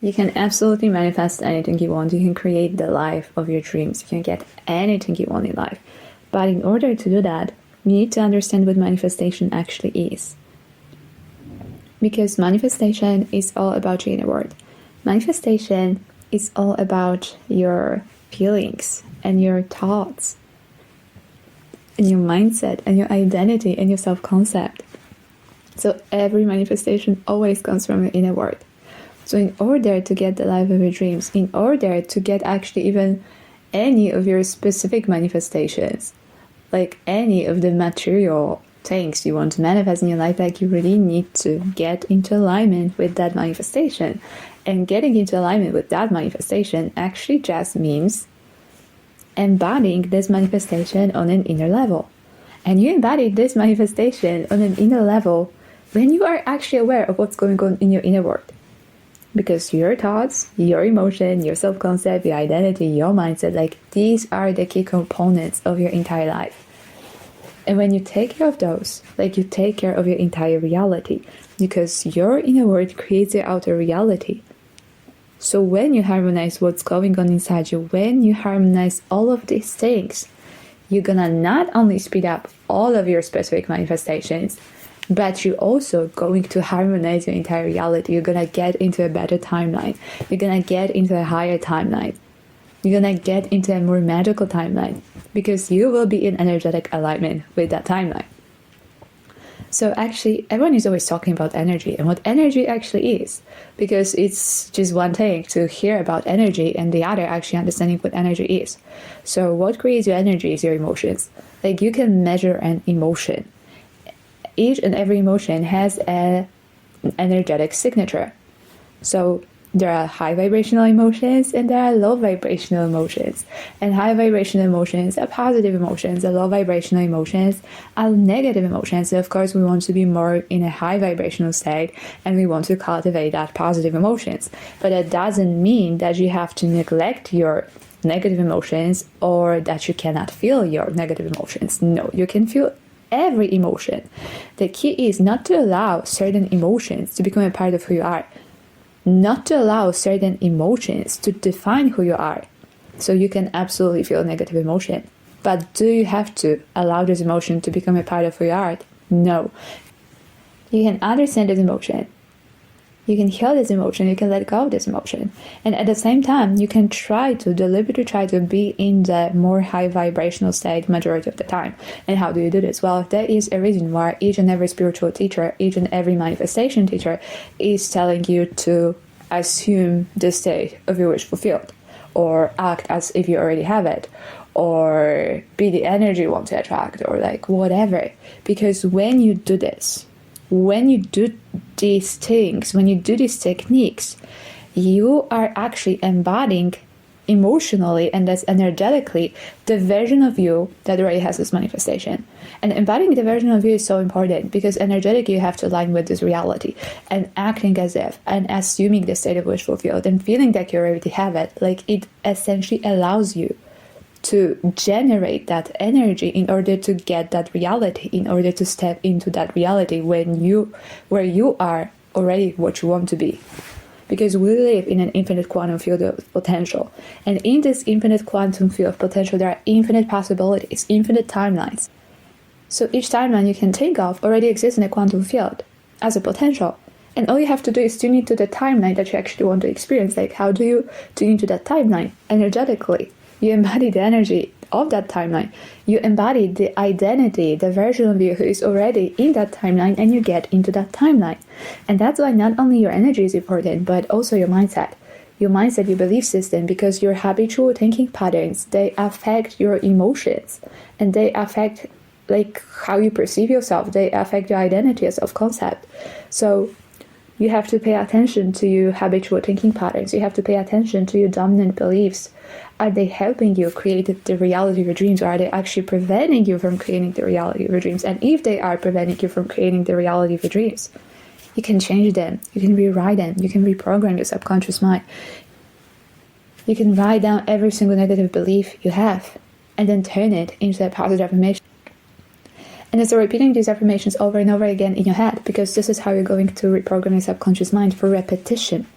You can absolutely manifest anything you want. You can create the life of your dreams. You can get anything you want in life. But in order to do that, you need to understand what manifestation actually is. Because manifestation is all about your inner world. Manifestation is all about your feelings and your thoughts and your mindset and your identity and your self-concept. So every manifestation always comes from your inner world. So in order to get the life of your dreams, in order to get actually even any of your specific manifestations, like any of the material things you want to manifest in your life, like you really need to get into alignment with that manifestation. And getting into alignment with that manifestation actually just means embodying this manifestation on an inner level. And you embody this manifestation on an inner level when you are actually aware of what's going on in your inner world. Because your thoughts, your emotion, your self-concept, your identity, your mindset, like these are the key components of your entire life. And when you take care of those, like you take care of your entire reality, because your inner world creates your outer reality. So when you harmonize what's going on inside you, when you harmonize all of these things, you're gonna not only speed up all of your specific manifestations, but you're also going to harmonize your entire reality. You're gonna get into a better timeline. You're gonna get into a higher timeline. You're gonna get into a more magical timeline because you will be in energetic alignment with that timeline. So actually, everyone is always talking about energy and what energy actually is, because it's just one thing to hear about energy and the other actually understanding what energy is. So what creates your energy is your emotions. Like you can measure an emotion. Each and every emotion has an energetic signature. So there are high vibrational emotions and there are low vibrational emotions. And high vibrational emotions are positive emotions. The low vibrational emotions are negative emotions. So of course, we want to be more in a high vibrational state and we want to cultivate that positive emotions. But that doesn't mean that you have to neglect your negative emotions or that you cannot feel your negative emotions. No, you can feel every emotion. The key is not to allow certain emotions to become a part of who you are. Not to allow certain emotions to define who you are. So you can absolutely feel negative emotion. But do you have to allow this emotion to become a part of who you are? No. You can understand this emotion. You can heal this emotion. You can let go of this emotion. And at the same time, you can deliberately try to be in the more high vibrational state majority of the time. And how do you do this? Well, there is a reason why each and every spiritual teacher, each and every manifestation teacher is telling you to assume the state of your wish fulfilled, or act as if you already have it, or be the energy you want to attract, or like whatever. Because when you do this, when you do these things, when you do these techniques, you are actually embodying emotionally and thus energetically the version of you that already has this manifestation. And embodying the version of you is so important because energetically you have to align with this reality and acting as if and assuming the state of wish fulfilled and feeling that you already have it. Like it essentially allows you to generate that energy in order to get that reality, in order to step into that reality where you are already what you want to be. Because we live in an infinite quantum field of potential. And in this infinite quantum field of potential, there are infinite possibilities, infinite timelines. So each timeline you can think of already exists in a quantum field as a potential. And all you have to do is tune into the timeline that you actually want to experience. Like, how do you tune into that timeline energetically? You embody the energy of that timeline. You embody the identity, the version of you who is already in that timeline, and you get into that timeline. And that's why not only your energy is important, but also your mindset. Your mindset, your belief system, because your habitual thinking patterns, they affect your emotions and they affect like how you perceive yourself. They affect your identity as self-concept. So you have to pay attention to your habitual thinking patterns. You have to pay attention to your dominant beliefs. Are they helping you create the reality of your dreams, or are they actually preventing you from creating the reality of your dreams? And if they are preventing you from creating the reality of your dreams, you can change them. You can rewrite them. You can reprogram your subconscious mind. You can write down every single negative belief you have and then turn it into a positive affirmation. And so repeating these affirmations over and over again in your head, because this is how you're going to reprogram your subconscious mind for repetition.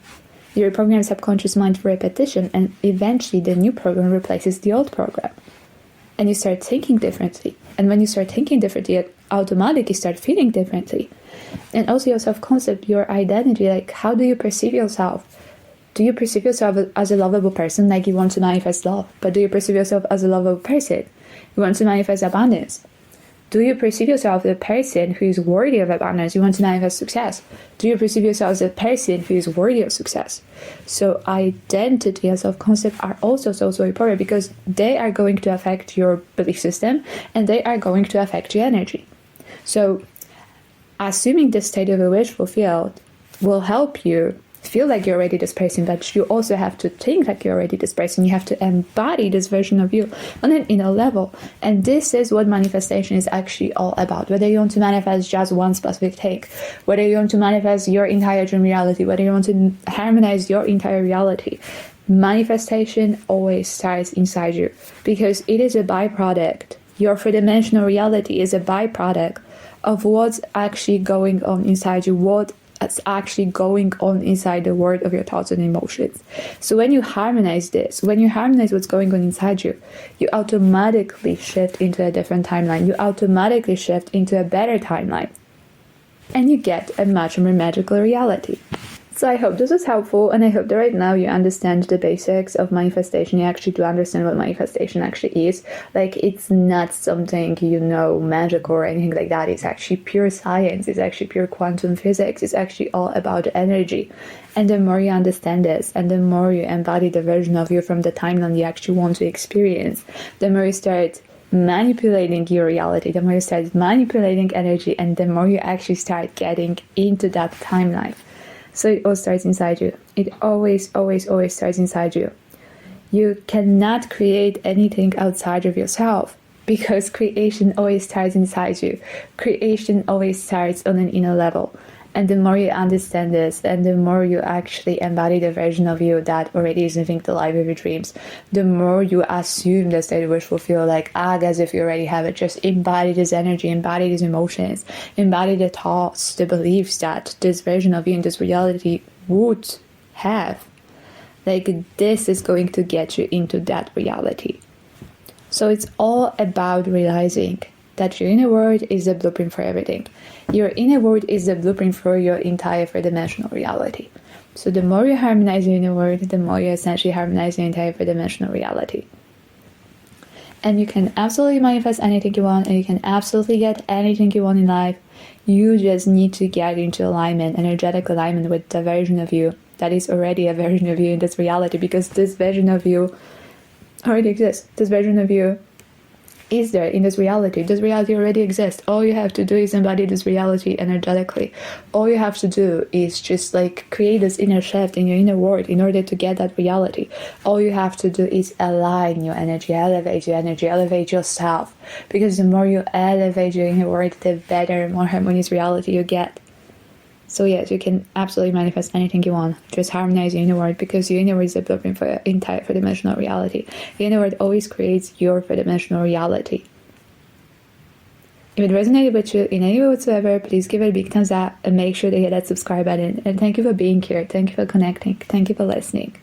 You reprogram your subconscious mind for repetition, and eventually the new program replaces the old program. And you start thinking differently. And when you start thinking differently, you automatically start feeling differently. And also your self-concept, your identity, like how do you perceive yourself? Do you perceive yourself as a lovable person, like you want to manifest love? But do you perceive yourself as a lovable person? You want to manifest abundance. Do you perceive yourself as a person who is worthy of abundance? You want to manifest success. Do you perceive yourself as a person who is worthy of success? So identity and self-concept are also so important because they are going to affect your belief system and they are going to affect your energy. So assuming this state of a wish fulfilled will help you feel like you're already this person, but you also have to think like you're already this person. You have to embody this version of you on an inner level. And this is what manifestation is actually all about. Whether you want to manifest just one specific thing, whether you want to manifest your entire dream reality, whether you want to harmonize your entire reality, manifestation always starts inside you because it is a byproduct. Your three-dimensional reality is a byproduct of what's actually going on inside you, what's actually going on inside the world of your thoughts and emotions. So when you harmonize this, when you harmonize what's going on inside you, you automatically shift into a different timeline. You automatically shift into a better timeline. And you get a much more magical reality. So I hope this was helpful, and I hope that right now you understand the basics of manifestation. You actually do understand what manifestation actually is. Like, it's not something, magical or anything like that. It's actually pure science. It's actually pure quantum physics. It's actually all about energy. And the more you understand this, and the more you embody the version of you from the timeline you actually want to experience, the more you start manipulating your reality, the more you start manipulating energy, and the more you actually start getting into that timeline. So it all starts inside you. It always, always, always starts inside you. You cannot create anything outside of yourself because creation always starts inside you. Creation always starts on an inner level. And the more you understand this, and the more you actually embody the version of you that already is living the life of your dreams, the more you assume that state of wish fulfill, like act as if you already have it. Just embody this energy, embody these emotions, embody the thoughts, the beliefs that this version of you in this reality would have. Like, this is going to get you into that reality. So it's all about realizing that your inner world is the blueprint for everything. Your inner world is the blueprint for your entire four-dimensional reality. So the more you harmonize your inner world, the more you essentially harmonize your entire four-dimensional reality. And you can absolutely manifest anything you want, and you can absolutely get anything you want in life. You just need to get into alignment, energetic alignment with the version of you that is already a version of you in this reality, because this version of you already exists. This version of you is there in this reality. This reality already exists. All you have to do is embody this reality energetically. All you have to do is just create this inner shift in your inner world in order to get that reality. All you have to do is align your energy, elevate your energy, elevate yourself. Because the more you elevate your inner world, the better, more harmonious reality you get. So yes, you can absolutely manifest anything you want. Just harmonize your inner world, because your inner world is the blueprint for your entire four-dimensional reality. Your inner world always creates your four-dimensional reality. If it resonated with you in any way whatsoever, please give it a big thumbs up and make sure to hit that subscribe button. And thank you for being here. Thank you for connecting. Thank you for listening.